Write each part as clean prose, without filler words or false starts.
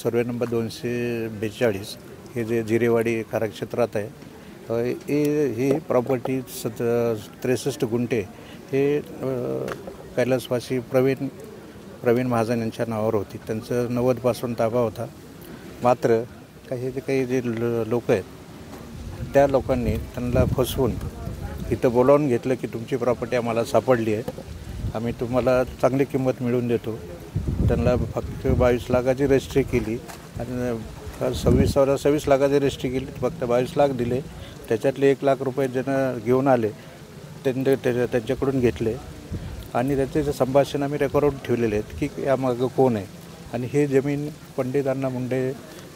Survey number 242 हे जे जिरेवाडी कार्यक्षेत्रात आहे, ही प्रॉपर्टी 63 गुंठे हे कैलासवासी प्रवीण महाजन यांच्या नावावर होती. त्यांचं 90पासून ताबा होता. मात्र काही जे लोक आहेत त्या लोकांनी त्यांना फसवून इथं बोलावून घेतलं की तुमची प्रॉपर्टी आम्हाला सापडली आहे, आम्ही तुम्हाला चांगली किंमत मिळवून देतो. त्यांना फक्त 22 लाखाची रजिस्ट्री केली आणि 26 लाखाची रजिस्ट्री केली. फक्त 22 लाख दिले. त्याच्यातले 1 लाख रुपये ज्यांना घेऊन आले त्यांच्याकडून घेतले आणि त्याचे जे संभाषण आम्ही रेकॉर्ड ठेवलेले आहेत की यामागं कोण आहे. आणि हे जमीन पंडित अण्णा मुंडे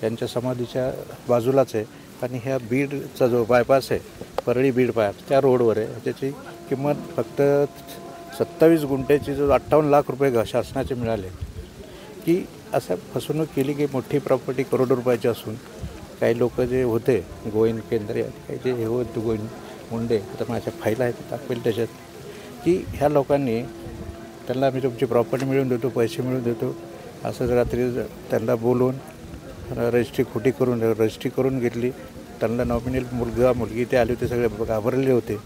यांच्या समाधीच्या बाजूलाच आहे आणि ह्या बीडचा जो बायपास आहे, परळी बीड बायपास, त्या रोडवर आहे. त्याची किंमत फक्त 27 गुंठ्याची जो 58 लाख रुपये शासनाचे मिळाले. की असं फसवणूक केली की मोठी प्रॉपर्टी करोडो रुपयाची असून काही लोक जे होते गोविंद केंद्रे काही जे हे होते गोविंद मुंडे, तर माझ्या फाईल आहेत दाखवेल त्याच्यात, की ह्या लोकांनी त्यांना आम्ही तुमची प्रॉपर्टी मिळवून देतो, पैसे मिळवून देतो असं रात्री त्यांना बोलून रजिस्ट्री करून घेतली. त्यांना नॉमिनल मुलगा मुलगी ते आले होते, सगळे घाबरलेले होते.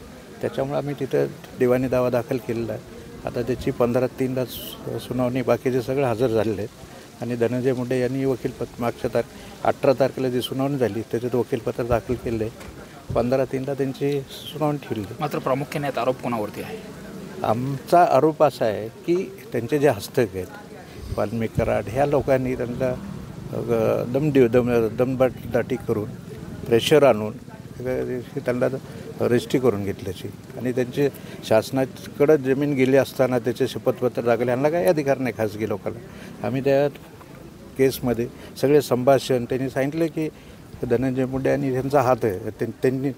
त्याच्यामुळे आम्ही तिथं दिवाणी दावा दाखल केलेला आहे. आता त्याची 15/3ला सुनावणी, बाकीचे सगळे हजर झालेले आहेत. आणि धनंजय मुंडे यांनी वकीलपत्र मागच्या 18 तारखेला जी सुनावणी झाली त्याच्यात वकीलपत्र दाखल केलं आहे. 15/3ला त्यांची सुनावणी ठेवली. मात्र प्रामुख्याने आरोप कोणावरती आहे? आमचा आरोप असा आहे की त्यांचे जे हस्तक आहेत, वाल्मिक कराड, ह्या लोकांनी त्यांना दमदाटी करून प्रेशर आणून त्यांना रजिस्ट्री करून घेतल्याची आणि त्यांचे शासनाकडं जमीन गेली असताना त्याचे शपथपत्र दाखल. यांना काही अधिकार नाही खाजगी लोकांना. आम्ही त्या केसमध्ये सगळे संभाषण त्यांनी सांगितलं की धनंजय मुंडे आणि त्यांचा हात आहे, त्यांनी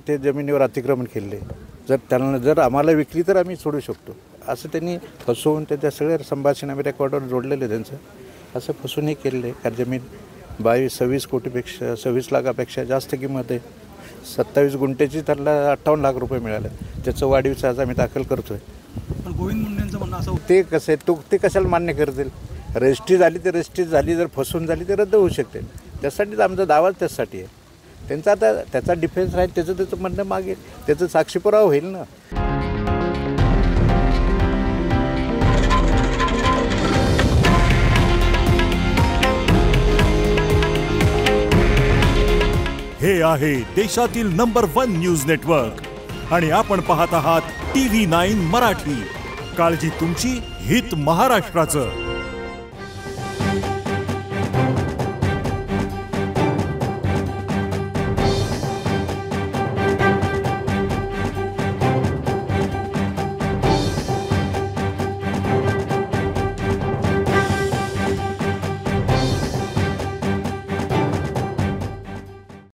ते जमिनीवर अतिक्रमण केले. जर आम्हाला विकली तर आम्ही सोडू शकतो असं त्यांनी फसवून त्याच्या सगळे संभाषण आम्ही रेकॉर्डवर जोडलेले त्यांचं. असं फसवूनही केलेलं आहे. कारण जमीन 26 लाखापेक्षा जास्त किंमत आहे. 27 गुंठ्याची त्यांना 58 लाख रुपये मिळाले. त्याचं वाढीव आज आम्ही दाखल करतो आहे. पण गोविंद मुंडेंचं म्हणणं असं ते कसं आहे, ते कशाला मान्य करतील? रजिस्ट्री झाली तर रजिस्ट्री झाली, जर फसवून झाली तर रद्द होऊ शकते. त्यासाठीच आमचा दावाच त्यासाठी आहे. त्यांचा आता त्याचा डिफेन्स राहील, त्याचं म्हणणं मागेल, त्याचं साक्षीपुरावा होईल ना. हे आहे देशातील नंबर 1 न्यूज नेटवर्क आणि आपण पाहत आहात TV9 मराठी. काळजी तुमची, हित महाराष्ट्राचं.